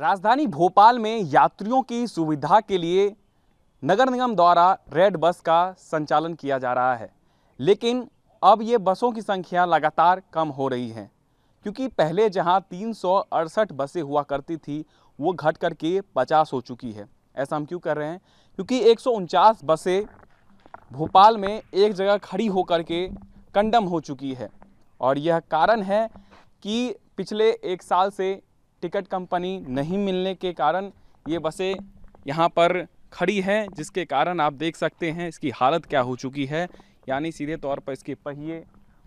राजधानी भोपाल में यात्रियों की सुविधा के लिए नगर निगम द्वारा रेड बस का संचालन किया जा रहा है, लेकिन अब ये बसों की संख्या लगातार कम हो रही है, क्योंकि पहले जहां 368 बसें हुआ करती थी वो घट करके 50 हो चुकी है। ऐसा हम क्यों कर रहे हैं? क्योंकि 149 बसें भोपाल में एक जगह खड़ी होकर के कंडम हो चुकी है, और यह कारण है कि पिछले एक साल से टिकट कंपनी नहीं मिलने के कारण ये बसें यहाँ पर खड़ी हैं, जिसके कारण आप देख सकते हैं इसकी हालत क्या हो चुकी है। यानी सीधे तौर पर इसके पहिए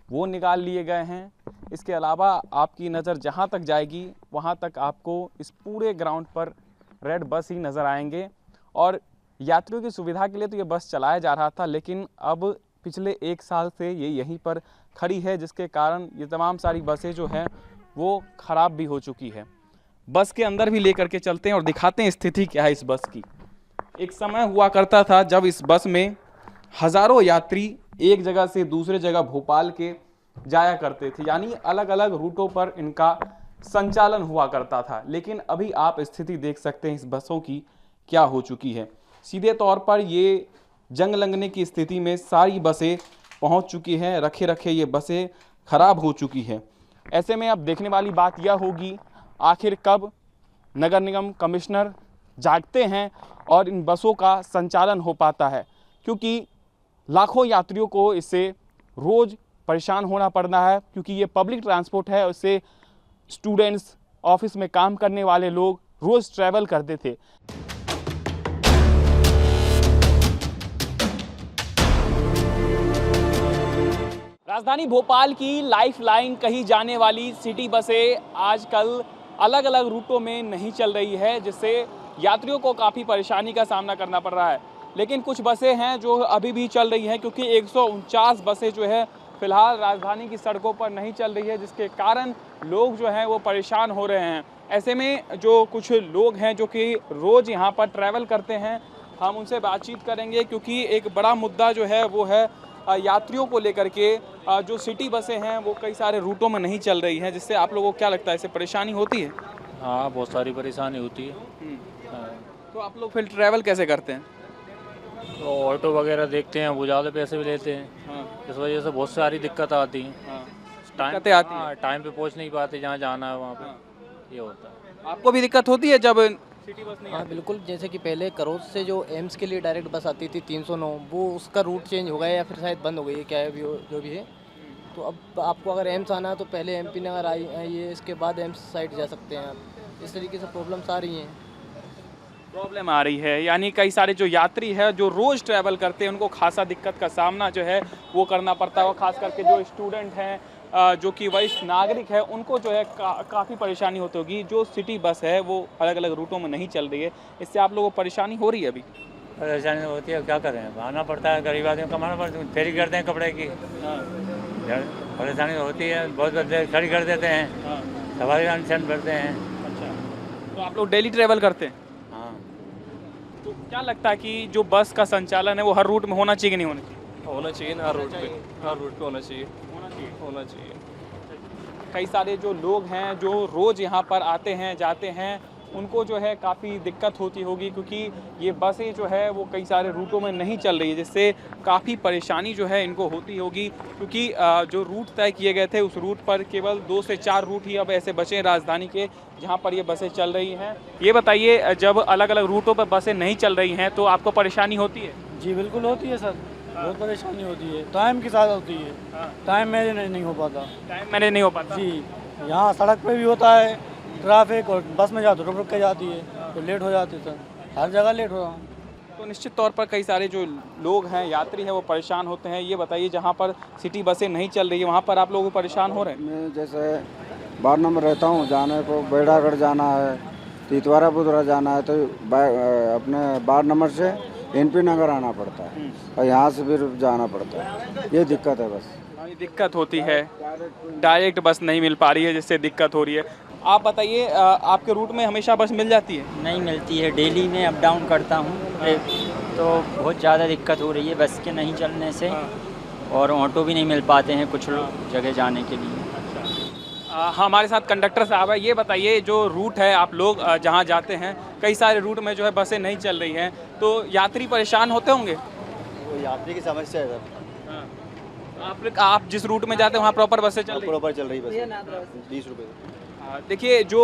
वो निकाल लिए गए हैं। इसके अलावा आपकी नज़र जहाँ तक जाएगी वहाँ तक आपको इस पूरे ग्राउंड पर रेड बस ही नज़र आएंगे। और यात्रियों की सुविधा के लिए तो ये बस चलाया जा रहा था, लेकिन अब पिछले एक साल से ये यहीं पर खड़ी है, जिसके कारण ये तमाम सारी बसें जो हैं वो ख़राब भी हो चुकी है। बस के अंदर भी लेकर के चलते हैं और दिखाते हैं स्थिति क्या है इस बस की। एक समय हुआ करता था जब इस बस में हज़ारों यात्री एक जगह से दूसरे जगह भोपाल के जाया करते थे, यानी अलग अलग रूटों पर इनका संचालन हुआ करता था। लेकिन अभी आप स्थिति देख सकते हैं इस बसों की क्या हो चुकी है। सीधे तौर पर ये जंग लगने की स्थिति में सारी बसें पहुंच चुकी हैं, रखे रखे ये बसें खराब हो चुकी हैं। ऐसे में अब देखने वाली बात यह होगी आखिर कब नगर निगम कमिश्नर जागते हैं और इन बसों का संचालन हो पाता है, क्योंकि लाखों यात्रियों को इससे रोज़ परेशान होना पड़ना है, क्योंकि ये पब्लिक ट्रांसपोर्ट है। उससे स्टूडेंट्स, ऑफिस में काम करने वाले लोग रोज़ ट्रैवल करते थे। राजधानी भोपाल की लाइफलाइन कही जाने वाली सिटी बसें आजकल अलग अलग रूटों में नहीं चल रही है, जिससे यात्रियों को काफ़ी परेशानी का सामना करना पड़ रहा है। लेकिन कुछ बसें हैं जो अभी भी चल रही हैं, क्योंकि 149 बसें जो है फ़िलहाल राजधानी की सड़कों पर नहीं चल रही है, जिसके कारण लोग जो हैं वो परेशान हो रहे हैं। ऐसे में जो कुछ लोग हैं जो कि रोज़ यहाँ पर ट्रैवल करते हैं, हम उनसे बातचीत करेंगे, क्योंकि एक बड़ा मुद्दा जो है वो है यात्रियों को लेकर के। जो सिटी बसें हैं वो कई सारे रूटों में नहीं चल रही हैं, जिससे आप लोगों को क्या लगता है, इससे परेशानी होती है? हाँ, बहुत सारी परेशानी होती है। हाँ। तो आप लोग फिर ट्रैवल कैसे करते हैं? तो ऑटो वगैरह देखते हैं, वो ज़्यादा पैसे भी लेते हैं। हाँ। इस वजह से बहुत सारी दिक्कत आती हैं। हाँ। दिक्कतें आती हैं? हाँ, टाइम पे पहुंच नहीं पाते जहाँ जाना है वहाँ पे। हाँ। ये होता है। आपको भी दिक्कत होती है जब सिटी बस नहीं हाँ आती? बिल्कुल, जैसे कि पहले करोज से जो एम्स के लिए डायरेक्ट बस आती थी 309, वो उसका रूट चेंज हो गया या फिर शायद बंद हो गई है, क्या है भी जो भी है। तो अब आपको अगर एम्स आना है तो पहले एमपी नगर आइए, इसके बाद एम्स साइड जा सकते हैं आप। इस तरीके से प्रॉब्लम्स आ रही हैं। प्रॉब्लम आ रही है, यानी कई सारे जो यात्री हैं जो रोज़ ट्रैवल करते हैं उनको खासा दिक्कत का सामना जो है वो करना पड़ता है। और ख़ास करके जो स्टूडेंट हैं, जो कि वरिष्ठ नागरिक है, उनको जो है काफ़ी परेशानी होती होगी। जो सिटी बस है वो अलग अलग रूटों में नहीं चल रही है, इससे आप लोगों को परेशानी हो रही है? अभी परेशानी होती है, क्या करें, आना पड़ता है, गरीब आदमी कमाना पड़ता है, फेरी करते हैं कपड़े की। परेशानी होती है, बहुत बदले खड़ी कर देते हैं, सवारी अनशन भरते हैं। अच्छा, तो आप लोग डेली ट्रैवल करते हैं? हाँ। तो क्या लगता है कि जो बस का संचालन है वो हर रूट में होना चाहिए कि नहीं होना चाहिए? होना चाहिए ना, हर रूट पे होना चाहिए। होना चाहिए। कई सारे जो लोग हैं जो रोज़ यहाँ पर आते हैं जाते हैं, उनको जो है काफ़ी दिक्कत होती होगी, क्योंकि ये बसें जो है वो कई सारे रूटों में नहीं चल रही है, जिससे काफ़ी परेशानी जो है इनको होती होगी। क्योंकि जो रूट तय किए गए थे उस रूट पर केवल 2 से 4 रूट ही अब ऐसे बचे हैं राजधानी के जहाँ पर ये बसें चल रही हैं। ये बताइए, जब अलग अलग रूटों पर बसें नहीं चल रही हैं तो आपको परेशानी होती है? जी बिल्कुल होती है सर, बहुत परेशानी होती है, टाइम के साथ होती है। टाइम मैनेज नहीं हो पाता। टाइम मैनेज नहीं हो पाता जी, यहाँ सड़क पे भी होता है ट्रैफिक, और बस में जाओ तो रुक के जाती है, तो लेट हो जाती है सर, हर जगह लेट हो रहा हूँ। तो निश्चित तौर पर कई सारे जो लोग हैं, यात्री हैं, वो परेशान होते हैं। ये बताइए, जहाँ पर सिटी बसें नहीं चल रही है वहाँ पर आप लोग परेशान हो रहे हैं? मैं जैसे 12 नंबर रहता हूँ, जाने को बेड़ागढ़ जाना है, तितवारा बुधरा जाना है, तो अपने 12 नंबर से एनपी नगर आना पड़ता है और यहाँ से फिर जाना पड़ता है। ये दिक्कत है बस। दिक्कत होती है, डायरेक्ट बस नहीं मिल पा रही है, जिससे दिक्कत हो रही है। आप बताइए, आपके रूट में हमेशा बस मिल जाती है? नहीं मिलती है, डेली में अप डाउन करता हूँ, तो बहुत ज़्यादा दिक्कत हो रही है बस के नहीं चलने से। और ऑटो भी नहीं मिल पाते हैं कुछ जगह जाने के लिए। हमारे साथ कंडक्टर साहब है। ये बताइए, जो रूट है आप लोग जहाँ जाते हैं, कई सारे रूट में जो है बसें नहीं चल रही हैं, तो यात्री परेशान होते होंगे? वो यात्री की समस्या है सर। आप जिस रूट में जाते हैं वहाँ प्रॉपर बसें चल रही हैं? प्रॉपर चल रही बस 20 रुपये। देखिए, जो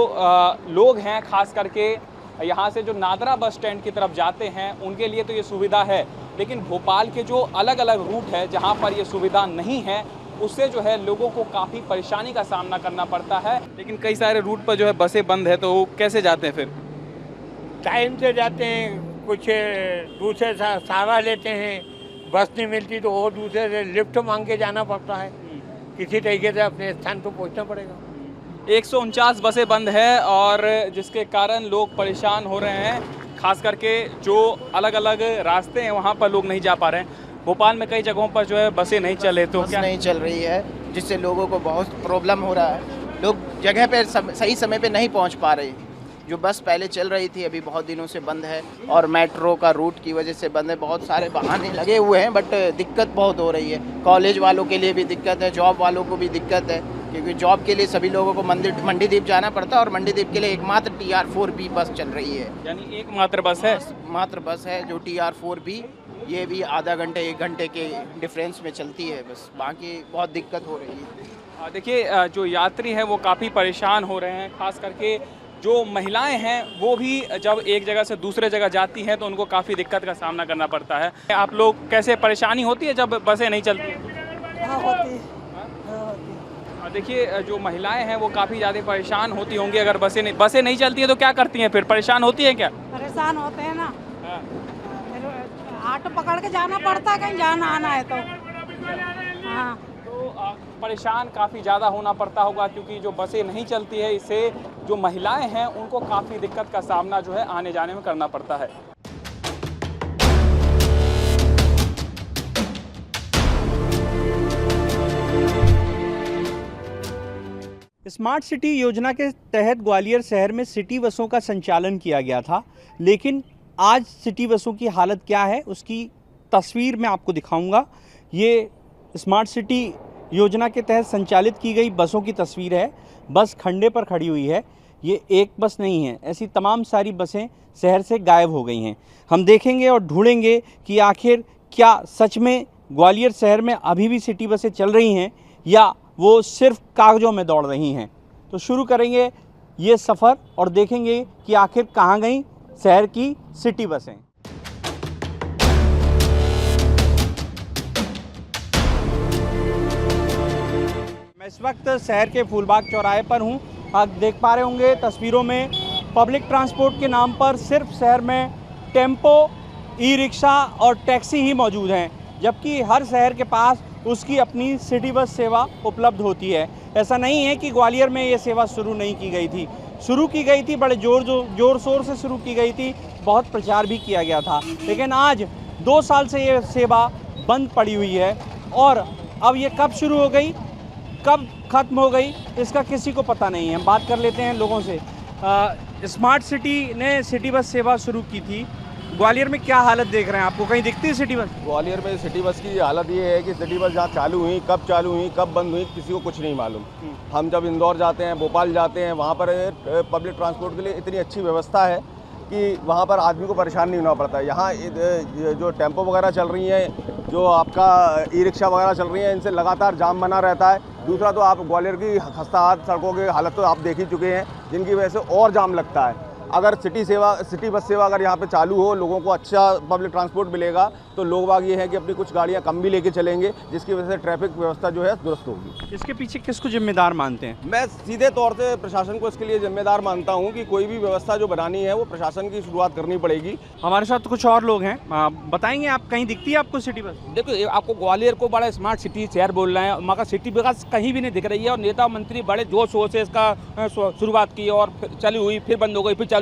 लोग हैं खास करके यहाँ से जो नादरा बस स्टैंड की तरफ जाते हैं, उनके लिए तो ये सुविधा है, लेकिन भोपाल के जो अलग अलग रूट है जहाँ पर ये सुविधा नहीं है, उससे जो है लोगों को काफ़ी परेशानी का सामना करना पड़ता है। लेकिन कई सारे रूट पर जो है बसें बंद है, तो वो कैसे जाते हैं फिर? टाइम से जाते हैं, कुछ दूसरे सहारा लेते हैं, बस नहीं मिलती तो वो दूसरे से लिफ्ट मांग के जाना पड़ता है। किसी तरीके से अपने स्थान पर पहुंचना पड़ेगा। 149 बसें बंद है और जिसके कारण लोग परेशान हो रहे हैं, खास करके जो अलग अलग रास्ते हैं वहाँ पर लोग नहीं जा पा रहे हैं। भोपाल में कई जगहों पर जो है बसें नहीं चले, तो बस क्या नहीं चल रही है, जिससे लोगों को बहुत प्रॉब्लम हो रहा है। लोग जगह पे सही समय पे नहीं पहुंच पा रहे। जो बस पहले चल रही थी अभी बहुत दिनों से बंद है, और मेट्रो का रूट की वजह से बंद है। बहुत सारे बहाने लगे हुए हैं, बट दिक्कत बहुत हो रही है। कॉलेज वालों के लिए भी दिक्कत है, जॉब वालों को भी दिक्कत है, क्योंकि जॉब के लिए सभी लोगों को मंडीदीप जाना पड़ता है, और मंडीदीप के लिए एकमात्र TR4B बस चल रही है। यानी एकमात्र बस है? मात्र बस है जो TR4B, ये भी आधा घंटे 1 घंटे के डिफरेंस में चलती है बस, बाकी बहुत दिक्कत हो रही है। देखिए, जो यात्री हैं वो काफ़ी परेशान हो रहे हैं, खास करके जो महिलाएं हैं वो भी जब एक जगह से दूसरे जगह जाती हैं तो उनको काफ़ी दिक्कत का सामना करना पड़ता है। आप लोग कैसे परेशानी होती है जब बसें नहीं चलती हैं? हाँ, होती है। देखिए, जो महिलाएं हैं वो काफ़ी ज़्यादा परेशान होती होंगी अगर बसें नहीं चलती हैं, तो क्या करती हैं फिर? परेशान होती हैं क्या? परेशान होते हैं ना, फिर ऑटो पकड़ के जाना पड़ता है, कहीं जाना आना है तो। हाँ, तो परेशान काफ़ी ज़्यादा होना पड़ता होगा, क्योंकि जो बसें नहीं चलती है इससे जो महिलाएं हैं उनको काफ़ी दिक्कत का सामना जो है आने जाने में करना पड़ता है। स्मार्ट सिटी योजना के तहत ग्वालियर शहर में सिटी बसों का संचालन किया गया था, लेकिन आज सिटी बसों की हालत क्या है उसकी तस्वीर मैं आपको दिखाऊंगा। ये स्मार्ट सिटी योजना के तहत संचालित की गई बसों की तस्वीर है। बस खंडे पर खड़ी हुई है। ये एक बस नहीं है, ऐसी तमाम सारी बसें शहर से गायब हो गई हैं। हम देखेंगे और ढूंढेंगे कि आखिर क्या सच में ग्वालियर शहर में अभी भी सिटी बसें चल रही हैं या वो सिर्फ कागज़ों में दौड़ रही हैं। तो शुरू करेंगे ये सफ़र और देखेंगे कि आखिर कहाँ गई शहर की सिटी बसें। मैं इस वक्त शहर के फूलबाग चौराहे पर हूँ। आप देख पा रहे होंगे तस्वीरों में, पब्लिक ट्रांसपोर्ट के नाम पर सिर्फ शहर में टेम्पो, ई-रिक्शा और टैक्सी ही मौजूद हैं, जबकि हर शहर के पास उसकी अपनी सिटी बस सेवा उपलब्ध होती है। ऐसा नहीं है कि ग्वालियर में ये सेवा शुरू नहीं की गई थी, शुरू की गई थी, बड़े जोर शोर से शुरू की गई थी, बहुत प्रचार भी किया गया था, लेकिन आज 2 साल से ये सेवा बंद पड़ी हुई है। और अब ये कब शुरू हो गई, कब ख़त्म हो गई, इसका किसी को पता नहीं है। हम बात कर लेते हैं लोगों से। स्मार्ट सिटी ने सिटी बस सेवा शुरू की थी, ग्वालियर में क्या हालत देख रहे हैं? आपको कहीं दिखती है सिटी बस? ग्वालियर में सिटी बस की हालत ये है कि सिटी बस जहाँ चालू हुई, कब बंद हुई, किसी को कुछ नहीं मालूम। हम जब इंदौर जाते हैं, भोपाल जाते हैं, वहाँ पर पब्लिक ट्रांसपोर्ट के लिए इतनी अच्छी व्यवस्था है कि वहाँ पर आदमी को परेशान नहीं होना पड़ता है। यहाँ जो टेम्पो वगैरह चल रही हैं, जो आपका ई-रिक्शा वगैरह चल रही हैं, इनसे लगातार जाम बना रहता है। दूसरा तो आप ग्वालियर की खस्ता हाल सड़कों की हालत तो आप देख ही चुके हैं, जिनकी वजह से और जाम लगता है। अगर सिटी बस सेवा अगर यहाँ पे चालू हो, लोगों को अच्छा पब्लिक ट्रांसपोर्ट मिलेगा, तो लोग बाग ये है कि अपनी कुछ गाड़ियाँ कम भी लेके चलेंगे, जिसकी वजह से ट्रैफिक व्यवस्था जो है दुरुस्त होगी। इसके पीछे किसको जिम्मेदार मानते हैं? मैं सीधे तौर से प्रशासन को इसके लिए जिम्मेदार मानता हूँ कि कोई भी व्यवस्था जो बनानी है वो प्रशासन की शुरुआत करनी पड़ेगी। हमारे साथ कुछ और लोग हैं, बताएंगे आप कहीं दिखती है आपको सिटी बस? देखो, आपको ग्वालियर को बड़ा स्मार्ट सिटी शहर बोल रहे हैं, मगर सिटी बस कहीं भी नहीं दिख रही है, और नेता मंत्री बड़े जोर शोर से इसका शुरुआत की और फिर चालू हुई, फिर बंद हो गई, फिर चालू हुई,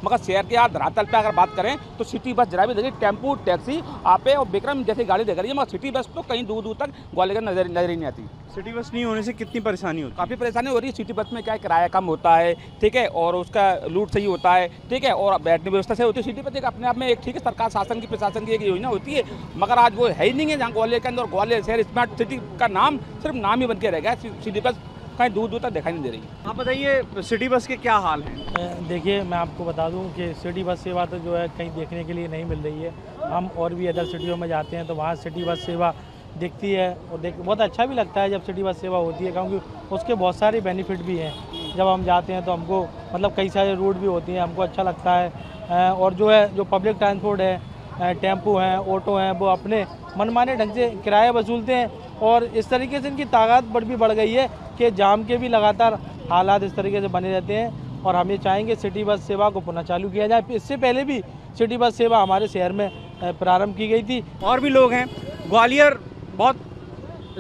मगर शहर के यहाँ धरातल पे अगर बात करें तो सिटी बस जरा भी देखिए, टेम्पो, टैक्सी आपे और विक्रम जैसी गाड़ी दिख रही है, मगर सिटी बस तो कहीं दूर दूर तक ग्वालियर नजर ही नहीं आती। सिटी बस नहीं होने से कितनी परेशानी होती है? काफ़ी परेशानी हो रही है। सिटी बस में क्या है, किराया कम होता है, ठीक है, और उसका रूट सही होता है, ठीक है, और बैठने व्यवस्था सही होती है। सिटी बस एक अपने आप में एक ठीक है, सरकार शासन की प्रशासन की एक योजना होती है, मगर आज वो है ही नहीं है। जहाँ ग्वालियर के अंदर ग्वालियर शहर स्मार्ट सिटी का नाम सिर्फ नाम ही बन के रह गया। सिटी बस कहीं दूर दूर तक दिखाई नहीं दे रही। आप बताइए सिटी बस के क्या हाल हैं? देखिए मैं आपको बता दूं कि सिटी बस सेवा तो जो है कहीं देखने के लिए नहीं मिल रही है। हम और भी अदर सिटियों में जाते हैं तो वहाँ सिटी बस सेवा दिखती है और बहुत अच्छा भी लगता है जब सिटी बस सेवा होती है, क्योंकि उसके बहुत सारे बेनिफिट भी हैं। जब हम जाते हैं तो हमको मतलब कई सारे रूट भी होती हैं, हमको अच्छा लगता है। और जो है जो पब्लिक ट्रांसपोर्ट है, टेम्पो हैं, ऑटो हैं, वो अपने मनमाने ढंग से किराया वसूलते हैं और इस तरीके से इनकी ताकत भी बढ़ गई है कि जाम के भी लगातार हालात इस तरीके से बने रहते हैं। और हम ये चाहेंगे सिटी बस सेवा को पुनः चालू किया जाए। इससे पहले भी सिटी बस सेवा हमारे शहर में प्रारंभ की गई थी। और भी लोग हैं। ग्वालियर बहुत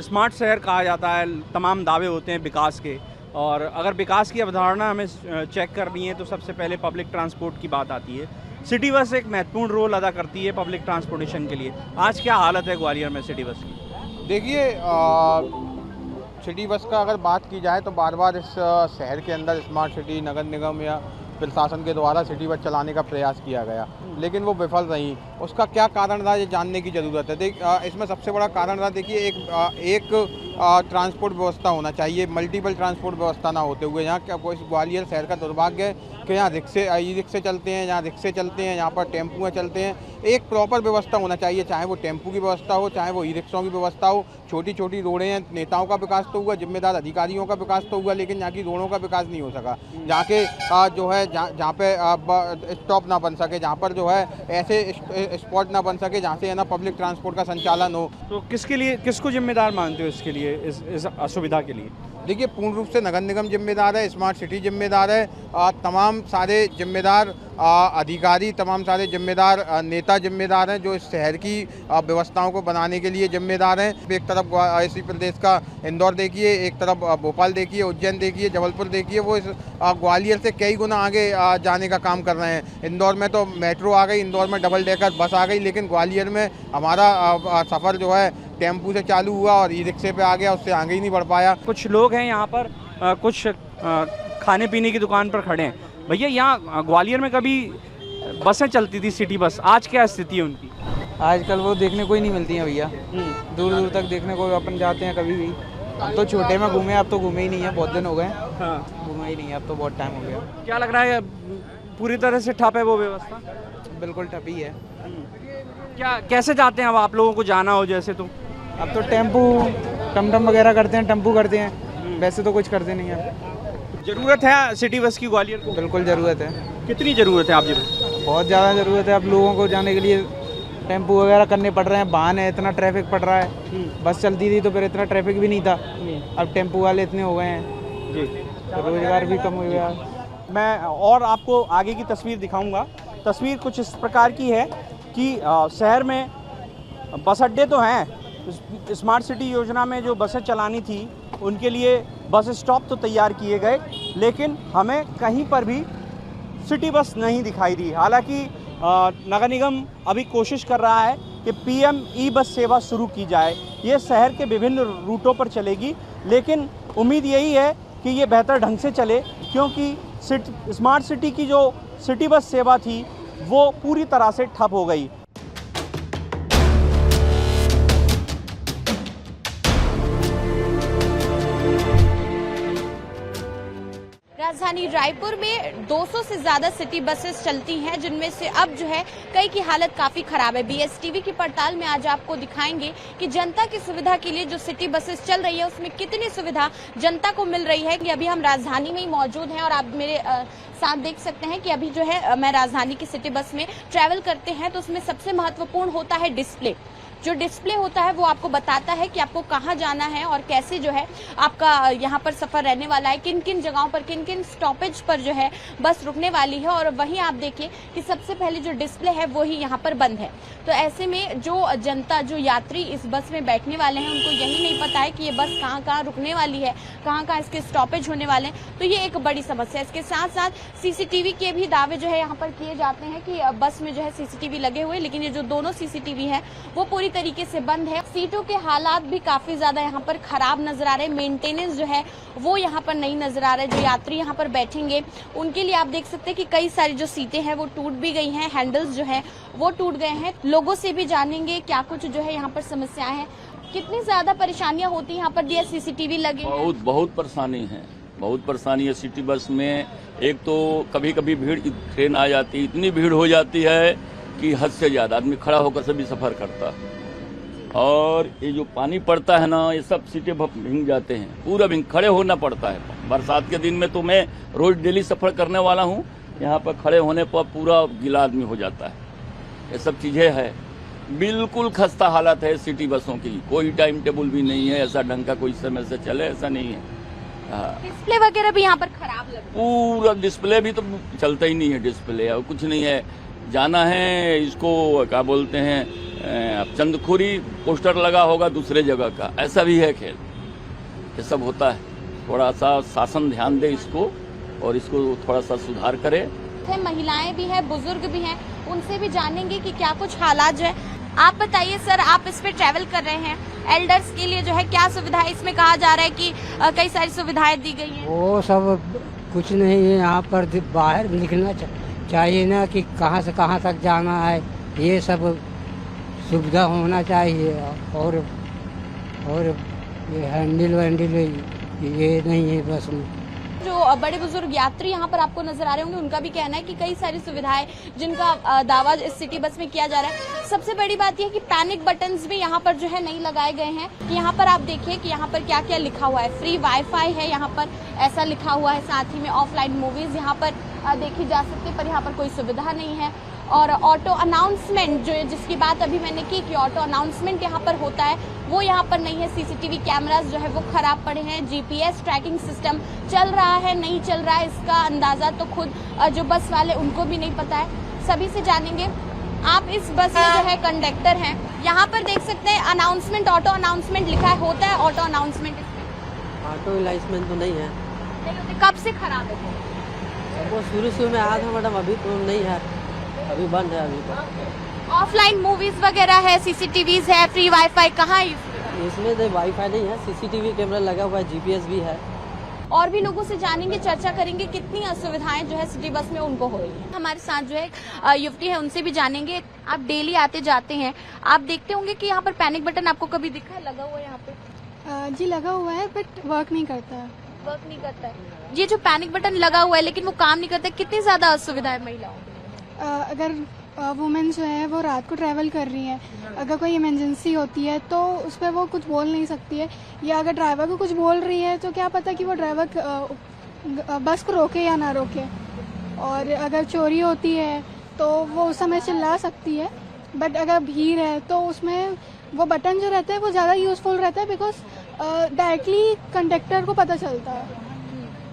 स्मार्ट शहर कहा जाता है, तमाम दावे होते हैं विकास के, और अगर विकास की अवधारणा हमें चेक करनी है तो सबसे पहले पब्लिक ट्रांसपोर्ट की बात आती है। सिटी बस एक महत्वपूर्ण रोल अदा करती है पब्लिक ट्रांसपोर्टेशन के लिए। आज क्या हालत है ग्वालियर में सिटी बस की? देखिए सिटी बस का अगर बात की जाए तो बार बार इस शहर के अंदर स्मार्ट सिटी नगर निगम या प्रशासन के द्वारा सिटी बस चलाने का प्रयास किया गया, लेकिन वो विफल रही। उसका क्या कारण रहा ये जानने की ज़रूरत है। इसमें सबसे बड़ा कारण रहा, देखिए एक ट्रांसपोर्ट व्यवस्था होना चाहिए, मल्टीपल ट्रांसपोर्ट व्यवस्था ना होते हुए। यहाँ क्या ग्वालियर शहर का दुर्भाग्य है कि यहाँ ई रिक्शे चलते हैं, यहाँ रिक्शे चलते हैं, यहाँ पर टेम्पुएँ चलते हैं। एक प्रॉपर व्यवस्था होना चाहिए, चाहे वो टेम्पू की व्यवस्था हो, चाहे वो ई रिक्शों की व्यवस्था हो। छोटी छोटी रोडें हैं, नेताओं का विकास तो हुआ, जिम्मेदार अधिकारियों का विकास तो हुआ, लेकिन यहाँ की रोडों का विकास नहीं हो सका। जहाँ के जो है जहाँ पे स्टॉप ना बन सके, जहाँ पर जो है ऐसे स्पॉट ना बन सके जहाँ से है ना पब्लिक ट्रांसपोर्ट का संचालन हो। तो किसको जिम्मेदार मानते हो इसके लिए, इस असुविधा के लिए? देखिए पूर्ण रूप से नगर निगम जिम्मेदार है, स्मार्ट सिटी जिम्मेदार है, तमाम सारे जिम्मेदार अधिकारी, तमाम सारे जिम्मेदार नेता जिम्मेदार हैं जो इस शहर की व्यवस्थाओं को बनाने के लिए जिम्मेदार हैं। एक तरफ इसी प्रदेश का इंदौर देखिए, एक तरफ भोपाल देखिए, उज्जैन देखिए, जबलपुर देखिए, वो इस ग्वालियर से कई गुना आगे जाने का काम कर रहे हैं। इंदौर में तो मेट्रो आ गई, इंदौर में डबल डेकर बस आ गई, लेकिन ग्वालियर में हमारा सफ़र जो है टेम्पू से चालू हुआ और ई रिक्शे पे आ गया, उससे आगे ही नहीं बढ़ पाया। कुछ लोग हैं यहाँ पर, कुछ खाने पीने की दुकान पर खड़े हैं। भैया यहाँ ग्वालियर में कभी बसें चलती थी सिटी बस, आज क्या स्थिति है उनकी? आजकल वो देखने को ही नहीं मिलती हैं भैया, दूर दूर तक देखने को अपन जाते हैं कभी भी। अब तो छोटे में घूमे, अब तो घूमे ही नहीं है, बहुत दिन हो गए। हाँ, घूमे ही नहीं है, अब तो बहुत टाइम हो गया। क्या लग रहा है पूरी तरह से ठप है वो व्यवस्था? बिल्कुल ठप ही है। क्या कैसे जाते हैं अब आप लोगों को जाना हो जैसे? तो अब तो टेम्पू टमटम वगैरह करते हैं, टेम्पू करते हैं, वैसे तो कुछ करते नहीं हैं। ज़रूरत है सिटी बस की ग्वालियर को? बिल्कुल ज़रूरत है। कितनी ज़रूरत है आप जी? बहुत ज़्यादा ज़रूरत है। अब लोगों को जाने के लिए टेम्पू वगैरह करने पड़ रहे हैं, वाहन है, इतना ट्रैफिक पड़ रहा है। बस चलती थी तो फिर इतना ट्रैफिक भी नहीं था, अब टेम्पू वाले इतने हो गए हैं जी, तो रोज़गार भी कम हो गया। मैं और आपको आगे की तस्वीर दिखाऊंगा। तस्वीर कुछ इस प्रकार की है कि शहर में बस अड्डे तो हैं, स्मार्ट सिटी योजना में जो बसें चलानी थी उनके लिए बस स्टॉप तो तैयार किए गए, लेकिन हमें कहीं पर भी सिटी बस नहीं दिखाई दी। हालांकि नगर निगम अभी कोशिश कर रहा है कि PM ई बस सेवा शुरू की जाए। ये शहर के विभिन्न रूटों पर चलेगी, लेकिन उम्मीद यही है कि ये बेहतर ढंग से चले, क्योंकि स्मार्ट सिटी की जो सिटी बस सेवा थी वो पूरी तरह से ठप हो गई। राजधानी रायपुर में 200 से ज्यादा सिटी बसेस चलती हैं, जिनमें से अब जो है कई की हालत काफी खराब है। BSTV की पड़ताल में आज आपको दिखाएंगे कि जनता की सुविधा के लिए जो सिटी बसेस चल रही है उसमें कितनी सुविधा जनता को मिल रही है। कि अभी हम राजधानी में ही मौजूद हैं और आप मेरे साथ देख सकते हैं कि अभी जो है मैं राजधानी की सिटी बस में ट्रैवल करते हैं तो उसमें सबसे महत्वपूर्ण होता है डिस्प्ले। जो डिस्प्ले होता है वो आपको बताता है कि आपको कहाँ जाना है और कैसे जो है आपका यहाँ पर सफर रहने वाला है, किन किन जगहों पर किन किन स्टॉपेज पर जो है बस रुकने वाली है। और वहीं आप देखिए कि सबसे पहले जो डिस्प्ले है वो ही यहाँ पर बंद है। तो ऐसे में जो जनता, जो यात्री इस बस में बैठने वाले हैं, उनको यही नहीं पता है कि ये बस कहाँ कहाँ रुकने वाली है, कहाँ कहाँ इसके स्टॉपेज होने वाले हैं। तो ये एक बड़ी समस्या है। इसके साथ साथ CCTV के भी दावे जो है यहाँ पर किए जाते हैं कि बस में जो है CCTV लगे हुए, लेकिन ये जो दोनों CCTV है वो पूरी तरीके से बंद है। सीटों के हालात भी काफी ज्यादा यहाँ पर खराब नजर आ रहे हैं। मेंटेनेंस जो है वो यहाँ पर नहीं नजर आ रहा है। जो यात्री यहाँ पर बैठेंगे उनके लिए आप देख सकते हैं कि कई सारी जो सीटें हैं वो टूट भी गई हैं, हैंडल्स जो है वो टूट गए हैं। लोगों से भी जानेंगे क्या कुछ जो है यहाँ पर समस्याएं हैं, कितनी ज्यादा परेशानियां होती हैं यहाँ पर। दिया सीसीटीवी लगे बहुत परेशानी है, बहुत परेशानी है सिटी बस में। एक तो कभी कभी भीड़, ट्रेन आ जाती है, इतनी भीड़ हो जाती है कि हद से ज्यादा आदमी खड़ा होकर सभी सफर करता है। और ये जो पानी पड़ता है ना, ये सब सीटें भींग जाते हैं, पूरा भींग, खड़े होना पड़ता है। बरसात के दिन में तो मैं रोज डेली सफर करने वाला हूँ, यहाँ पर खड़े होने पर पूरा गीला आदमी हो जाता है। ये सब चीजें है, बिल्कुल खस्ता हालत है सिटी बसों की। कोई टाइम टेबल भी नहीं है ऐसा ढंग का, कोई समय से चले ऐसा नहीं है। डिस्प्ले वगैरह भी यहाँ पर खराब लग रहा है। पूरा डिस्प्ले भी तो चलता ही नहीं है, डिस्प्ले और कुछ नहीं है। जाना है इसको क्या बोलते हैं, चंदखुरी पोस्टर लगा होगा दूसरे जगह का, ऐसा भी है खेल। ये सब होता है, थोड़ा सा शासन ध्यान दे इसको और इसको थोड़ा सा सुधार करे। महिलाएं भी हैं, बुजुर्ग भी हैं, उनसे भी जानेंगे कि क्या कुछ हालात जो है। आप बताइए सर, आप इस पे ट्रैवल कर रहे हैं, एल्डर्स के लिए जो है क्या सुविधा है? इसमें कहा जा रहा है कि कई सारी सुविधाएं दी गई हैं। वो सब कुछ नहीं है यहाँ पर, बाहर लिखना चाहिए ना कि कहाँ से कहाँ तक जाना है, ये सब सुविधा होना चाहिए। और ये हैंडल वैंडल ये नहीं है बस में। जो बड़े बुजुर्ग यात्री यहाँ पर आपको नजर आ रहे होंगे, उनका भी कहना है कि कई सारी सुविधाएं जिनका दावा इस सिटी बस में किया जा रहा है। सबसे बड़ी बात यह है कि पैनिक बटन्स भी यहाँ पर जो है नहीं लगाए गए हैं। यहाँ पर आप देखिए कि यहाँ पर क्या क्या लिखा हुआ है। फ्री वाईफाई है यहाँ पर, ऐसा लिखा हुआ है। साथ ही में ऑफलाइन मूवीज यहाँ पर देखी जा सकती है, पर यहाँ पर कोई सुविधा नहीं है। और ऑटो अनाउंसमेंट जो जिसकी बात अभी मैंने की कि ऑटो अनाउंसमेंट यहाँ पर होता है, वो यहाँ पर नहीं है। सीसीटीवी कैमरास जो है वो खराब पड़े हैं। जीपीएस ट्रैकिंग सिस्टम चल रहा है नहीं चल रहा है, इसका अंदाजा तो खुद जो बस वाले उनको भी नहीं पता है। सभी से जानेंगे। आप इस बस में जो है कंडक्टर हैं, यहाँ पर देख सकते हैं अनाउंसमेंट, ऑटो अनाउंसमेंट लिखा है, होता है ऑटो अनाउंसमेंट इसमें? ऑटो अनाउंसमेंट तो नहीं है। नहीं होते। कब से खराब है वो? शुरू में आया था मैडम, अभी तो नहीं है, अभी बंद है। अभी तो ऑफलाइन मूवीज वगैरह है, सीसीटीवीज है, फ्री वाईफाई कहाँ है इसमें? तो वाईफाई नहीं है, सीसीटीवी कैमरा लगा हुआ है, जीपीएस भी है। और भी लोगों से जानेंगे, चर्चा करेंगे कितनी असुविधाएं जो है सिटी बस में उनको हो रही है। हमारे साथ जो है युवती है, उनसे भी जानेंगे। आप डेली आते जाते हैं, आप देखते होंगे कि यहाँ पर पैनिक बटन आपको कभी दिखा है लगा हुआ है यहाँ पे? जी लगा हुआ है, बट वर्क नहीं करता है। वर्क नहीं करता है। ये जो पैनिक बटन लगा हुआ है लेकिन वो काम नहीं करता, कितनी ज्यादा असुविधा है महिलाओं? अगर वुमेन जो है वो रात को ट्रैवल कर रही हैं, अगर कोई इमरजेंसी होती है तो उस पर वो कुछ बोल नहीं सकती है, या अगर ड्राइवर को कुछ बोल रही है तो क्या पता कि वो ड्राइवर बस को रोके या ना रोके। और अगर चोरी होती है तो वो उस समय चिल्ला सकती है, बट अगर भीड़ है तो उसमें वो बटन जो रहता है वो ज़्यादा यूज़फुल रहता है, बिकॉज डायरेक्टली कंडक्टर को पता चलता है।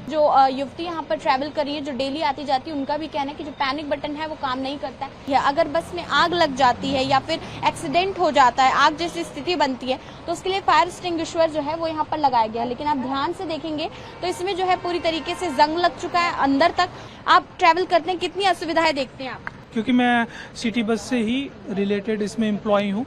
जो युवती यहाँ पर ट्रैवल कर रही है, जो डेली आती जाती है, उनका भी कहना है कि जो पैनिक बटन है वो काम नहीं करता है। या अगर बस में आग लग जाती है या फिर एक्सीडेंट हो जाता है, आग जैसी स्थिति बनती है, तो उसके लिए फायर एक्सटिंग्विशर जो है वो यहाँ पर लगाया गया है। लेकिन आप ध्यान से देखेंगे तो इसमें जो है पूरी तरीके से जंग लग चुका है अंदर तक। आप ट्रैवल करते हैं, कितनी असुविधाएं देखते हैं आप? क्योंकि मैं सिटी बस से ही रिलेटेड इसमें एम्प्लॉय हूँ,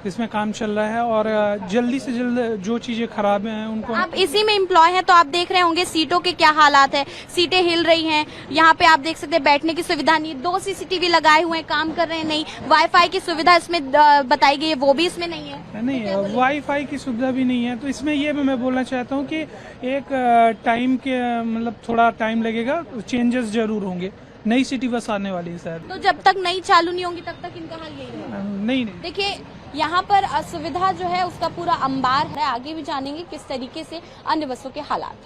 इसमें काम चल रहा है और जल्दी से जल्द जो चीजें खराब हैं उनको। आप इसी में एम्प्लॉय हैं तो आप देख रहे होंगे सीटों के क्या हालात है। सीटें हिल रही हैं, यहाँ पे आप देख सकते हैं बैठने की सुविधा नहीं है। 2 सीसीटीवी लगाए हुए हैं, काम कर रहे हैं नहीं। वाईफाई की सुविधा इसमें बताई गई है, वो भी इसमें नहीं है। नहीं, वाईफाई की सुविधा भी नहीं है। तो इसमें ये मैं बोलना चाहता हूँ कि एक टाइम के मतलब थोड़ा टाइम लगेगा, चेंजेस जरूर होंगे। नई सिटी बस आने वाली है शायद, तो जब तक नई चालू नहीं होंगी तब तक इनका हाल यही रहेगा। नहीं देखिए यहाँ पर असुविधा जो है उसका पूरा अंबार है। आगे भी जानेंगे किस तरीके से अन्य बसों के हालात।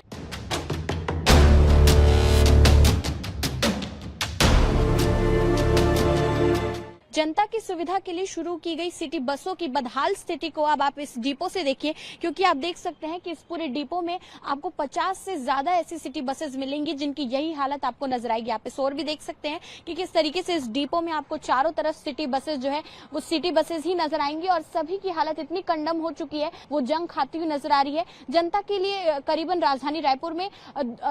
जनता की सुविधा के लिए शुरू की गई सिटी बसों की बदहाल स्थिति को अब आप इस डिपो से देखिए, क्योंकि आप देख सकते हैं कि इस पूरे डिपो में आपको 50 से ज्यादा ऐसी सिटी बसेस मिलेंगी जिनकी यही हालत आपको नजर आएगी। आप इस और भी देख सकते हैं कि किस तरीके से इस डिपो में आपको चारों तरफ सिटी बसेस जो है वो सिटी बसेस ही नजर आएंगी और सभी की हालत इतनी कंडम हो चुकी है, वो जंग खाती हुई नजर आ रही है। जनता के लिए करीबन राजधानी रायपुर में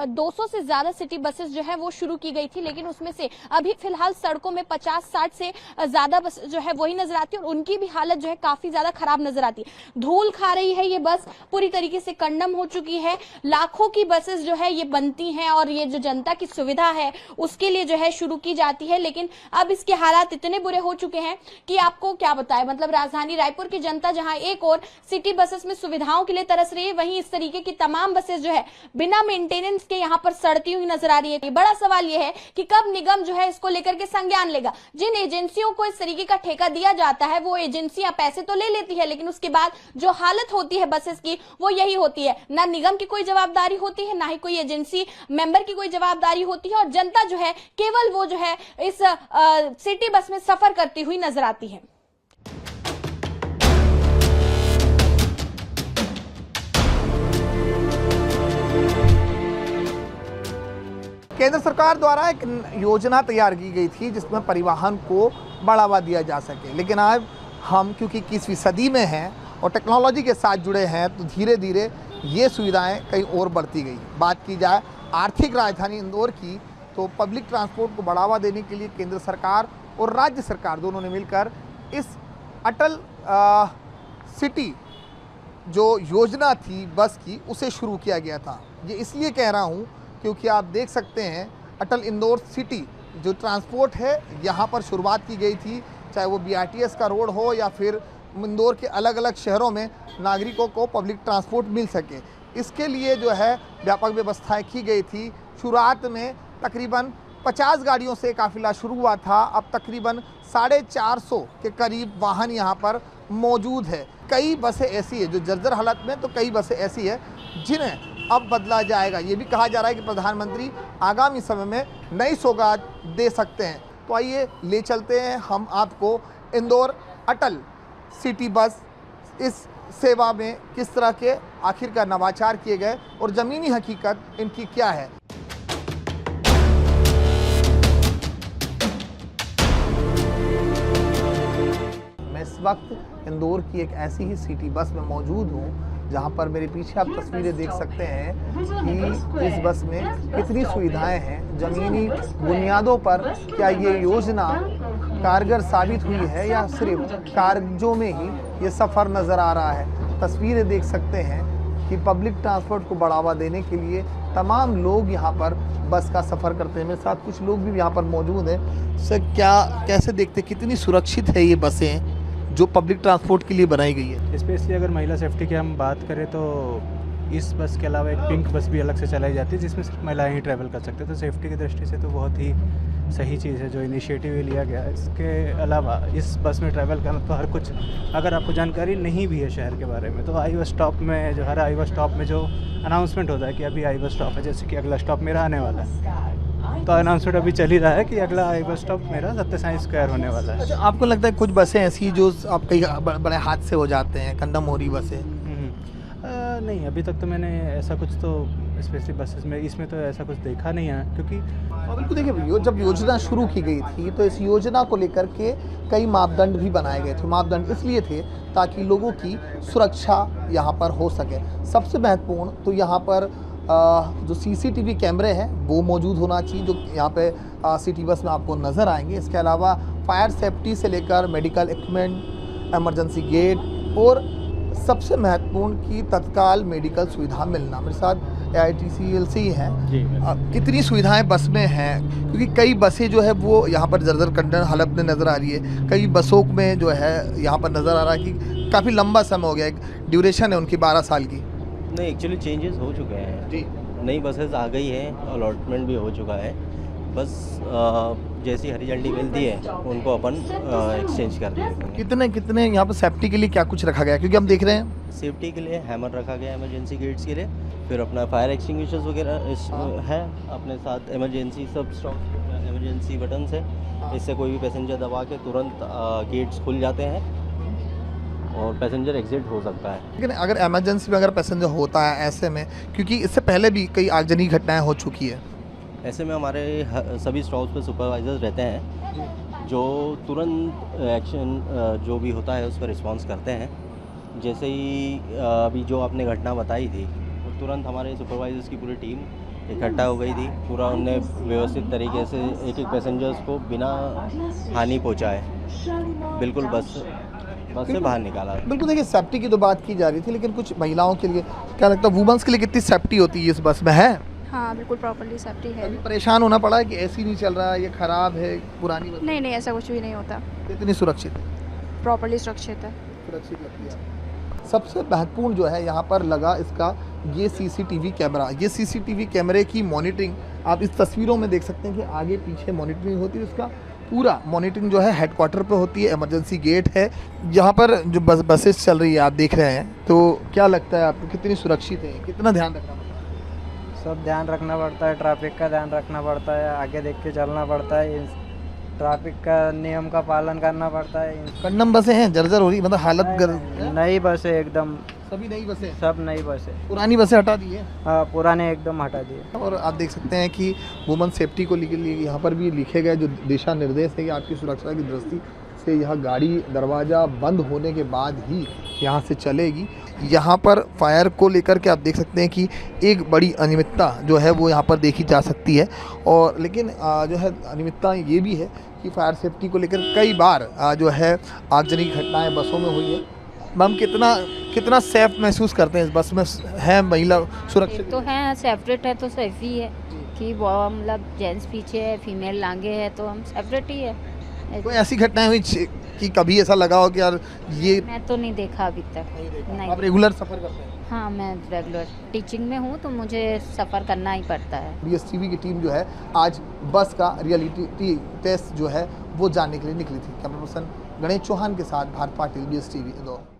200 से ज्यादा सिटी बसेस जो है वो शुरू की गई थी, लेकिन उसमें से अभी फिलहाल सड़कों में 50-60 से ज्यादा बस जो है वही नजर आती है और उनकी भी हालत जो है काफी ज्यादा खराब नजर आती है। धूल खा रही है ये बस, पूरी तरीके से कंडम हो चुकी है। लाखों की बसेस जो है ये बनती हैं और ये जो जनता की सुविधा है उसके लिए जो है शुरू की जाती है, लेकिन अब इसके हालात इतने बुरे हो चुके हैं कि आपको क्या बताएं। मतलब राजधानी रायपुर की जनता जहां एक और सिटी बसेस में सुविधाओं के लिए तरस रही है, वहीं इस तरीके की तमाम बसेस जो है बिना मेंटेनेंस के यहां पर सड़ती हुई नजर आ रही है। बड़ा सवाल यह है कि कब निगम जो है इसको लेकर के संज्ञान लेगा। जिन एजेंसियों को इस तरीके का ठेका दिया जाता है वो एजेंसियां पैसे तो ले लेती है, लेकिन उसके बाद जो हालत होती है बसेस की वो यही होती है। ना निगम की कोई जवाबदारी होती है, ना ही कोई एजेंसी मेंबर की कोई जवाबदारी होती है, और जनता जो है केवल वो जो है इस सिटी बस में सफर करती हुई नजर आती है। केंद्र सरकार द्वारा एक योजना तैयार की गई थी जिसमें परिवहन को बढ़ावा दिया जा सके, लेकिन आज हम क्योंकि 21वीं सदी में हैं और टेक्नोलॉजी के साथ जुड़े हैं तो धीरे धीरे ये सुविधाएं कहीं और बढ़ती गई। बात की जाए आर्थिक राजधानी इंदौर की तो पब्लिक ट्रांसपोर्ट को बढ़ावा देने के लिए केंद्र सरकार और राज्य सरकार दोनों ने मिलकर इस अटल सिटी जो योजना थी बस की उसे शुरू किया गया था। ये इसलिए कह रहा हूँ क्योंकि आप देख सकते हैं अटल इंदौर सिटी जो ट्रांसपोर्ट है यहाँ पर शुरुआत की गई थी, चाहे वो BRTS का रोड हो या फिर इंदौर के अलग अलग शहरों में नागरिकों को पब्लिक ट्रांसपोर्ट मिल सके। इसके लिए जो है व्यापक व्यवस्थाएं की गई थी। शुरुआत में तकरीबन 50 गाड़ियों से काफ़िला शुरू हुआ था, अब तकरीबन 450 के करीब वाहन यहाँ पर मौजूद है। कई बसें ऐसी है जो जर्जर हालत में, तो कई बसें ऐसी है जिन्हें अब बदला जाएगा। ये भी कहा जा रहा है कि प्रधानमंत्री आगामी समय में नई सौगात दे सकते हैं। तो आइए ले चलते हैं हम आपको इंदौर अटल सिटी बस, इस सेवा में किस तरह के आखिरकार नवाचार किए गए और ज़मीनी हकीकत इनकी क्या है। मैं इस वक्त इंदौर की एक ऐसी ही सिटी बस में मौजूद हूँ जहाँ पर मेरे पीछे आप तस्वीरें देख सकते हैं कि इस बस में कितनी सुविधाएं हैं। ज़मीनी बुनियादों पर क्या ये योजना कारगर साबित हुई है या सिर्फ कागजों में ही ये सफ़र नज़र आ रहा है। तस्वीरें देख सकते हैं कि पब्लिक ट्रांसपोर्ट को बढ़ावा देने के लिए तमाम लोग यहाँ पर बस का सफ़र करते हैं। मेरे साथ कुछ लोग भी यहाँ पर मौजूद हैं। सर कैसे देखते, कितनी सुरक्षित है ये बसें जो पब्लिक ट्रांसपोर्ट के लिए बनाई गई है? स्पेशली अगर महिला सेफ्टी की हम बात करें तो इस बस के अलावा एक पिंक बस भी अलग से चलाई जाती है जिसमें सिर्फ महिलाएं ही ट्रैवल कर सकते हैं। तो सेफ्टी की दृष्टि से तो बहुत ही सही चीज़ है जो इनिशिएटिव लिया गया है। इसके अलावा इस बस में ट्रैवल करना तो हर कुछ, अगर आपको जानकारी नहीं भी है शहर के बारे में, तो आई बस स्टॉप में जो हर आई बस स्टॉप में जो अनाउंसमेंट होता है कि अभी आई बस स्टॉप है, जैसे कि अगला स्टॉप मेरा आने वाला है, तो अनाउंसमेंट अभी चल ही रहा है कि अगला आई बस स्टॉप मेरा सत्य साई स्क्वायर होने वाला है। अच्छा, आपको लगता है कुछ बसें ऐसी जो आप कई बड़े हादसे हो जाते हैं, कंडम हो रही बसें? नहीं, अभी तक तो मैंने ऐसा कुछ तो स्पेशली बसेस में इसमें तो ऐसा कुछ देखा नहीं है, क्योंकि बिल्कुल देखिए जब योजना शुरू की गई थी तो इस योजना को लेकर के कई मापदंड भी बनाए गए थे। मापदंड इसलिए थे ताकि लोगों की सुरक्षा यहाँ पर हो सके। सबसे महत्वपूर्ण तो यहाँ पर जो CCTV कैमरे हैं वो मौजूद होना चाहिए जो यहाँ पे सिटी बस में आपको नज़र आएंगे। इसके अलावा फायर सेफ्टी से लेकर मेडिकल इक्विपमेंट, इमरजेंसी गेट और सबसे महत्वपूर्ण की तत्काल मेडिकल सुविधा मिलना। मेरे साथ AITCLC हैं। कितनी सुविधाएं बस में हैं, क्योंकि कई बसें जो है वो यहाँ पर जर्जर कंडन हालत में नज़र आ रही है, कई बसों में जो है यहाँ पर नज़र आ रहा है कि काफ़ी लंबा समय हो गया, एक ड्यूरेशन है उनकी 12 साल की। नहीं, एक्चुअली चेंजेस हो चुके हैं जी, नई बसेस आ गई हैं, अलॉटमेंट भी हो चुका है। बस जैसी हरी झंडी मिलती है उनको अपन एक्सचेंज कर देते हैं। कितने यहाँ पर सेफ्टी के लिए क्या कुछ रखा गया है? क्योंकि हम देख रहे हैं सेफ्टी के लिए हैमर रखा गया है इमरजेंसी गेट्स के लिए, फिर अपना फायर एक्सटिंग्विशर्स वगैरह है अपने साथ, इमरजेंसी सब स्टॉक इमरजेंसी बटन है, इससे कोई भी पैसेंजर दबा के तुरंत गेट्स खुल जाते हैं और पैसेंजर एग्जिट हो सकता है। लेकिन अगर इमरजेंसी में अगर पैसेंजर होता है ऐसे में, क्योंकि इससे पहले भी कई आगजनी घटनाएं हो चुकी है, ऐसे में हमारे सभी स्टॉप्स पे सुपरवाइजर्स रहते हैं जो तुरंत एक्शन जो भी होता है उस पर रिस्पॉन्स करते हैं। जैसे ही अभी जो आपने घटना बताई थी तो तुरंत हमारे सुपरवाइजर्स की पूरी टीम इकट्ठा हो गई थी। पूरा उनने व्यवस्थित तरीके से एक एक पैसेंजर्स को बिना हानि पहुंचाए बिल्कुल बस से बाहर निकाला। बिल्कुल, देखिए सेफ्टी की तो बात की जा रही थी, लेकिन कुछ महिलाओं के लिए क्या लगता है, वुमेन्स के लिए कितनी सेफ्टी होती है इस बस में? है हाँ, बिल्कुल प्रॉपर्ली सेफ्टी है। अभी परेशान होना पड़ा है कि ऐसी नहीं चल रहा है, ये खराब है, पुरानी बस? नहीं, ऐसा कुछ भी नहीं होता। कितनी सुरक्षित है? प्रॉपर्ली सुरक्षित है। सुरक्षित लगती है। सबसे महत्वपूर्ण जो है यहाँ पर लगा इसका ये सीसीटीवी कैमरा। ये सीसीटीवी कैमरे की मॉनिटरिंग आप इस तस्वीरों में देख सकते हैं कि आगे पीछे मॉनिटरिंग होती है। इसका पूरा मॉनिटरिंग जो है हेडक्वार्टर पे होती है। इमरजेंसी गेट है यहाँ पर जो बसेस चल रही है आप देख रहे हैं, तो क्या लगता है आपको कितनी सुरक्षित है, कितना ध्यान रखना पड़ता है? सब ध्यान रखना पड़ता है, ट्रैफिक का ध्यान रखना पड़ता है, आगे देख के चलना पड़ता है, ट्रैफिक का नियम का पालन करना पड़ता है। कंडम बसें हैं, जर्जर हो रही, मतलब हालत नई बसें एकदम, सभी नई बसें, सब नई बसें। पुरानी बसें हटा दी है? हाँ, पुराने एकदम हटा दिए। और आप देख सकते हैं कि वुमेन सेफ्टी को लिए यहाँ पर भी लिखे गए जो दिशा निर्देश है कि आपकी सुरक्षा की दृष्टि से यह गाड़ी दरवाज़ा बंद होने के बाद ही यहाँ से चलेगी। यहाँ पर फायर को लेकर के आप देख सकते हैं कि एक बड़ी अनियमितता जो है वो यहाँ पर देखी जा सकती है। और लेकिन जो है अनियमितता ये भी है कि फायर सेफ्टी को लेकर कई बार जो है आगजनी की घटनाएं बसों में हुई है। मैम कितना सेफ महसूस करते हैं इस बस में? है महिला सुरक्षित? तो है, सेपरेट है तो सेफ ही है कि वो मतलब जेंट्स पीछे है, फीमेल आगे है, तो हम सेपरेट ही है। कोई ऐसी घटनाएं हुई कि कभी ऐसा लगा हो कि यार ये? मैं तो नहीं देखा अभी तक। नहीं। आप रेगुलर सफ़र करते हैं? हाँ, मैं रेगुलर टीचिंग में हूँ तो मुझे सफ़र करना ही पड़ता है। BSTV की टीम जो है आज बस का रियलिटी टेस्ट जो है वो जानने के लिए निकली थी। कैमरा पर्सन गणेश चौहान के साथ भारत पाटिल, BSTV इंदौर।